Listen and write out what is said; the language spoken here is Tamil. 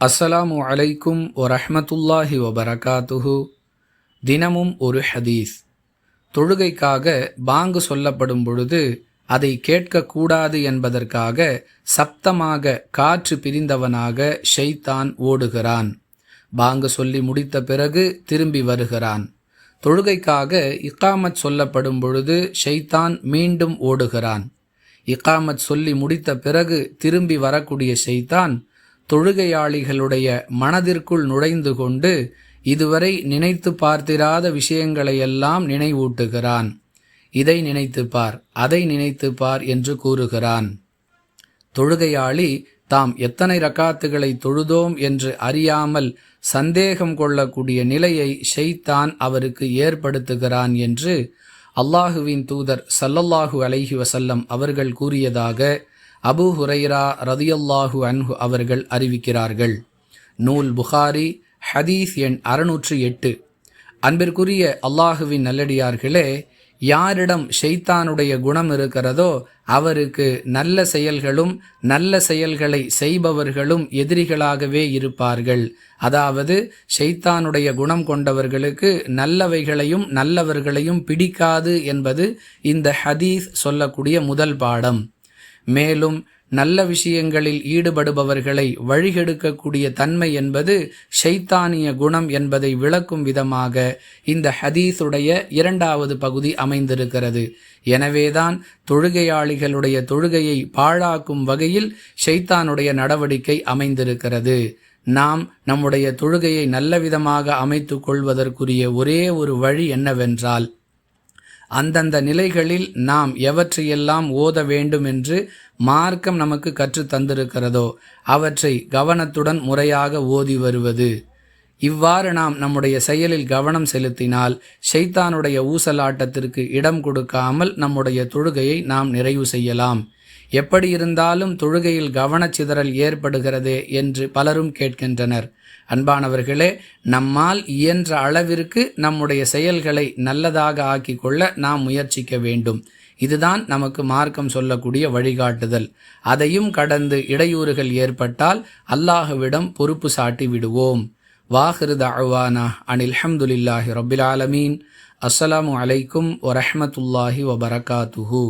அஸ்ஸலாமு அலைக்கும் வரஹ்மத்துல்லாஹி வபரகாத்துஹு. தினமும் ஒரு ஹதீஸ். தொழுகைக்காக பாங்கு சொல்லப்படும் பொழுது அதை கேட்கக்கூடாது என்பதற்காக சப்தமாக காற்று பிரிந்தவனாக ஷைத்தான் ஓடுகிறான். பாங்கு சொல்லி முடித்த பிறகு திரும்பி வருகிறான். தொழுகைக்காக இக்காமத் சொல்லப்படும் பொழுது ஷைத்தான் மீண்டும் ஓடுகிறான். இக்காமத் சொல்லி முடித்த பிறகு திரும்பி வரக்கூடிய ஷைத்தான் தொழுகையாளிகளுடைய மனதிற்குள் நுழைந்து கொண்டு இதுவரை நினைத்து பார்த்திராத விஷயங்களையெல்லாம் நினைவூட்டுகிறான். இதை நினைத்துப்பார், அதை நினைத்துப்பார் என்று கூறுகிறான். தொழுகையாளி தாம் எத்தனை ரக்காத்துகளை தொழுதோம் என்று அறியாமல் சந்தேகம் கொள்ளக்கூடிய நிலையை ஷைத்தான் அவருக்கு ஏற்படுத்துகிறான் என்று அல்லாஹுவின் தூதர் ஸல்லல்லாஹு அலைஹி வஸல்லம் அவர்கள் கூறியதாக அபூ ஹுரைரா ரதியல்லாஹு அன்ஹு அவர்கள் அறிவிக்கிறார்கள். நூல் புகாரி, ஹதீஸ் எண் 608. அன்பிற்குரிய அல்லாஹுவின் நல்லடியார்களே, யாரிடம் ஷைத்தானுடைய குணம் இருக்கிறதோ அவருக்கு நல்ல செயல்களும் நல்ல செயல்களை செய்பவர்களும் எதிரிகளாகவே இருப்பார்கள். அதாவது ஷைத்தானுடைய குணம் கொண்டவர்களுக்கு நல்லவைகளையும் நல்லவர்களையும் பிடிக்காது என்பது இந்த ஹதீஸ் சொல்லக்கூடிய முதல் பாடம். மேலும் நல்ல விஷயங்களில் ஈடுபடுபவர்களை வழிகெடுக்கக்கூடிய தன்மை என்பது ஷைத்தானிய குணம் என்பதை விளக்கும் விதமாக இந்த ஹதீஸுடைய 2வது பகுதி அமைந்திருக்கிறது. எனவேதான் தொழுகையாளிகளுடைய தொழுகையை பாழாக்கும் வகையில் ஷைத்தானுடைய நடவடிக்கை அமைந்திருக்கிறது. நாம் நம்முடைய தொழுகையை நல்ல விதமாக அமைத்து கொள்வதற்குரிய ஒரே ஒரு வழி என்னவென்றால், அந்தந்த நிலைகளில் நாம் எவற்றையெல்லாம் ஓத வேண்டும் என்று மார்க்கம் நமக்கு கற்று தந்திருக்கிறதோ அவற்றை கவனத்துடன் முறையாக ஓதி வருவது. இவ்வாறு நாம் நம்முடைய செயலில் கவனம் செலுத்தினால் ஷைத்தானுடைய ஊசலாட்டத்திற்கு இடம் கொடுக்காமல் நம்முடைய தொழுகையை நாம் நிறைவு செய்யலாம். எப்படி இருந்தாலும் தொழுகையில் கவனச்சிதறல் ஏற்படுகிறதே என்று பலரும் கேட்கின்றனர். அன்பானவர்களே, நம்மால் இயன்ற அளவிற்கு நம்முடைய செயல்களை நல்லதாக ஆக்கிக் கொள்ள நாம் முயற்சிக்க வேண்டும். இதுதான் நமக்கு மார்க்கம் சொல்லக்கூடிய வழிகாட்டுதல். அதையும் கடந்து இடையூறுகள் ஏற்பட்டால் அல்லாஹ்விடம் பொறுப்பு சாட்டி விடுவோம். வாஹிரு தஅவானா அனில் ஹம்துலில்லாஹி ரப்பில் ஆலமீன். அஸ்ஸலாமு அலைக்கும் வரஹ்மத்துல்லாஹி வபரகாத்துஹு.